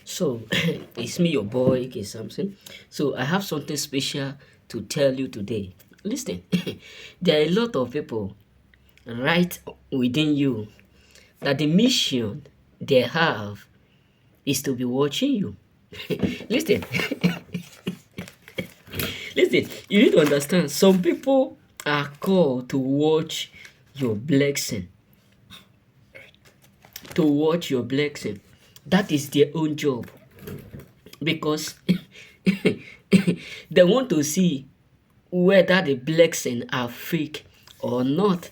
So, it's me, your boy, K. Samson. So, I have something special to tell you today. Listen, there are a lot of people right within you that the mission they have is to be watching you. Listen, listen, you need to understand some people are called to watch your blessing, to watch your blessing. That is their own job because they want to see whether the blessing are fake or not.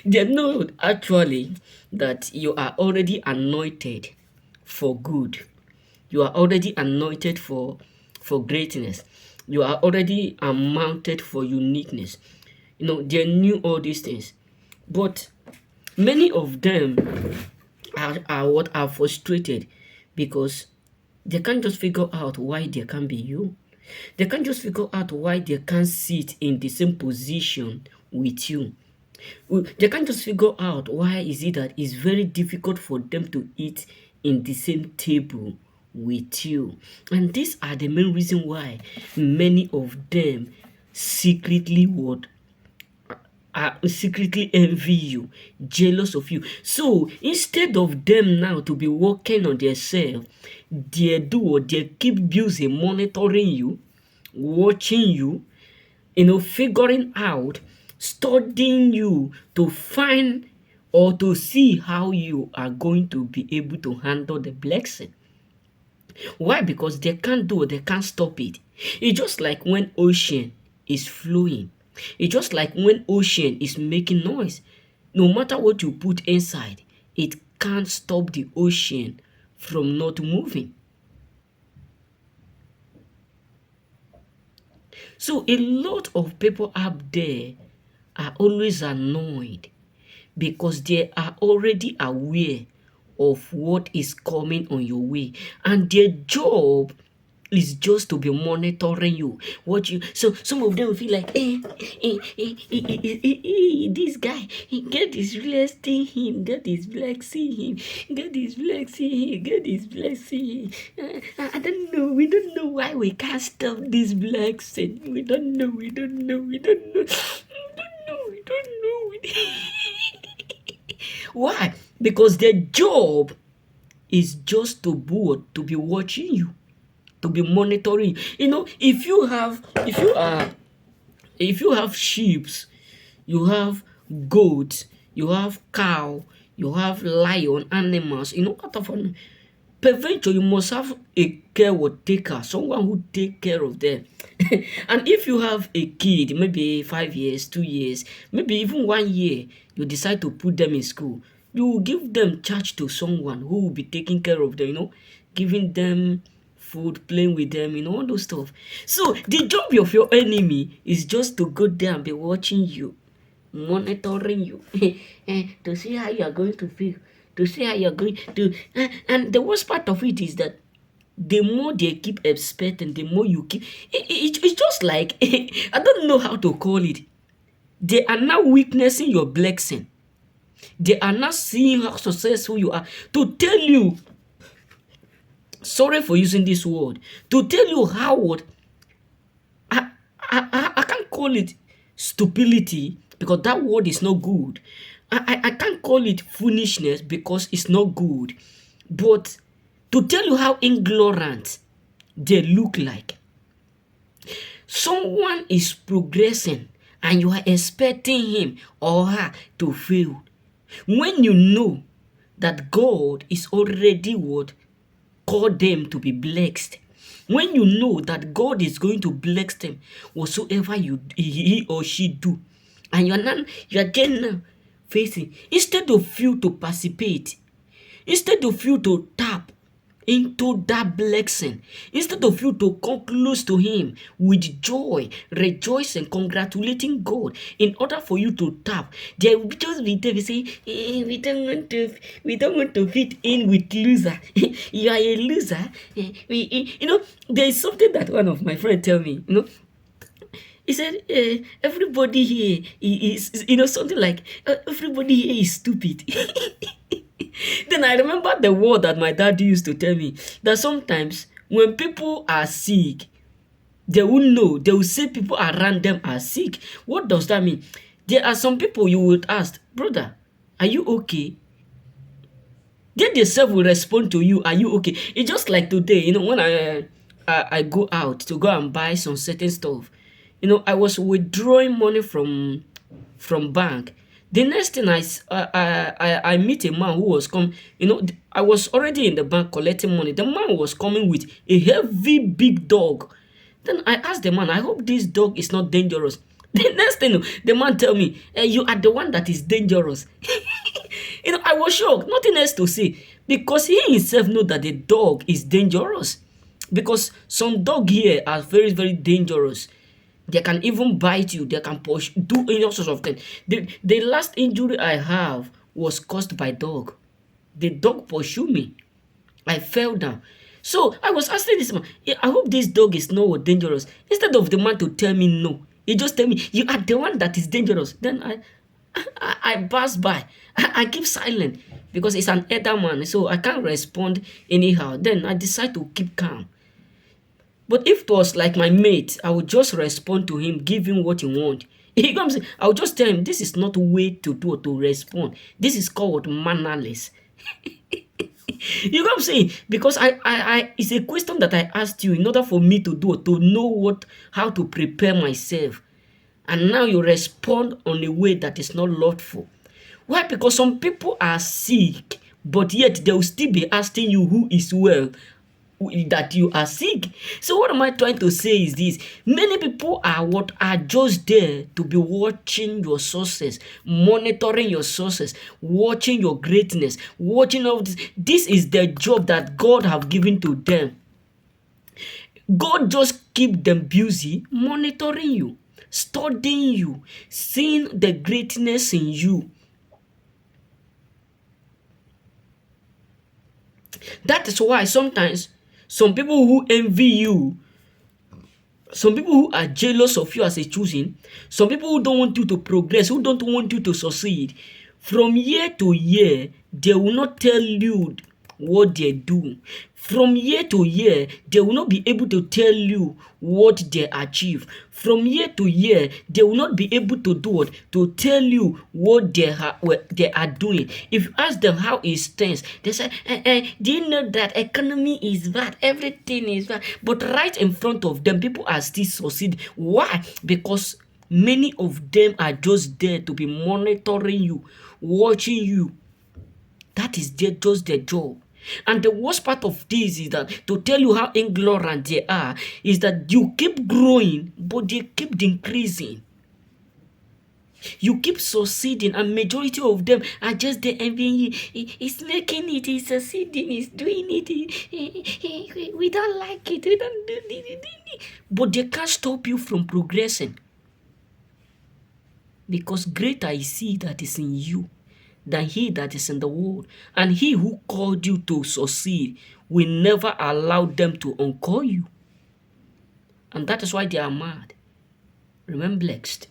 They know actually that you are already anointed for good. You are already anointed for greatness. You are already amounted for uniqueness. They knew all these things. But many of them are frustrated because they can't just figure out why they can't be you. They can't just figure out why they can't sit in the same position with you. They can't just figure out why is it that it's very difficult for them to eat in the same table with you. And these are the main reason why many of them secretly would secretly envy you, jealous of you. So instead of them now to be working on themselves, they keep busy monitoring you, watching you, figuring out, studying you to find or to see how you are going to be able to handle the blessing. Why? Because they can't stop it. It's just like when ocean is flowing. It's just like when ocean is making noise. No matter what you put inside, it can't stop the ocean from not moving. So a lot of people up there are always annoyed because they are already aware of what is coming on your way, and their job is just to be monitoring you. What you so some of them will feel like, this guy, he get his blessing him, get his blessing him, get his blessing him, get his blessing him. I don't know. We don't know why we can't stop this blessing. We don't know. We don't know. We don't know. We don't know. We don't know. Why? Because their job is just to be watching you, to be monitoring. If you have sheep, you have goats, you have cow, you have lion, animals, out of peradventure you must have a caretaker, someone who take care of them. And if you have a kid, maybe 5 years, 2 years, maybe even 1 year, you decide to put them in school, you will give them charge to someone who will be taking care of them, giving them food, playing with them, all those stuff. So the job of your enemy is just to go there and be watching you, monitoring you, to see how you are going to feel, to see how you are going to. And the worst part of it is that the more they keep expecting, the more you keep. It's just like I don't know how to call it. They are now witnessing your blessing. They are now seeing how successful you are. To tell you, sorry for using this word, to tell you how what I can't call it stupidity because that word is not good. I can't call it foolishness because it's not good. But to tell you how ignorant they look like. Someone is progressing and you are expecting him or her to fail. When you know that God is already what called them to be blessed. When you know that God is going to bless them whatsoever he or she do, and you are then now facing, instead of you to participate, instead of you to tap into that blessing, instead of you to come close to him with joy, rejoicing, congratulating God, in order for you to tap, they will just be there saying, we don't want to fit in with loser. You are a loser. There is something that one of my friends tell me, he said, everybody here is, something like, everybody here is stupid. Then I remember the word that my dad used to tell me that sometimes when people are sick, they will know, they will say people around them are sick. What does that mean? There are some people you would ask, brother, are you okay? They themselves will respond to you, are you okay? It's just like today, when I go out to go and buy some certain stuff. I was withdrawing money from bank. The next thing I meet a man who was come. I was already in the bank collecting money. The man was coming with a heavy big dog. Then I asked the man, I hope this dog is not dangerous. The next thing, the man tell me, you are the one that is dangerous. I was shocked, nothing else to say, because he himself know that the dog is dangerous. Because some dog here are very, very dangerous. They can even bite you, they can push, do all sorts of things. The last injury I have was caused by dog. The dog pursued me. I fell down. So I was asking this man, I hope this dog is not dangerous. Instead of the man to tell me no, he just tell me, you are the one that is dangerous. Then I pass by. I keep silent because it's an elder man, so I can't respond anyhow. Then I decide to keep calm. But if it was like my mate, I would just respond to him, give him what he want. He comes, I would just tell him, this is not a way to do or to respond. This is called mannerless. You know what I'm saying? Because it's a question that I asked you in order for me to do, to know how to prepare myself. And now you respond on a way that is not lawful. Why? Because some people are sick, but yet they will still be asking you who is well, that you are sick. So what am I trying to say is this: many people are just there to be watching your sources, monitoring your sources, watching your greatness, watching all this. This is the job that God have given to them. God just keep them busy monitoring you, studying you, seeing the greatness in you. That is why sometimes some people who envy you, some people who are jealous of you as a choosing, some people who don't want you to progress, who don't want you to succeed, from year to year, they will not tell you what they do. From year to year, they will not be able to tell you what they achieve. From year to year, they will not be able to do what? To tell you what they are doing. If you ask them how it stands, they say, do you know that economy is bad? Everything is bad. But right in front of them, people are still succeeding. Why? Because many of them are just there to be monitoring you, watching you. That is just their job. And the worst part of this is that to tell you how ignorant they are is that you keep growing, but they keep decreasing. You keep succeeding, and majority of them are just the envying you. He's making it, he's succeeding, he's doing it. We don't like it, we don't do it. But they can't stop you from progressing. Because greater is he that is in you than he that is in the world. And he who called you to succeed will never allow them to uncall you. And that is why they are mad. Remain blessed.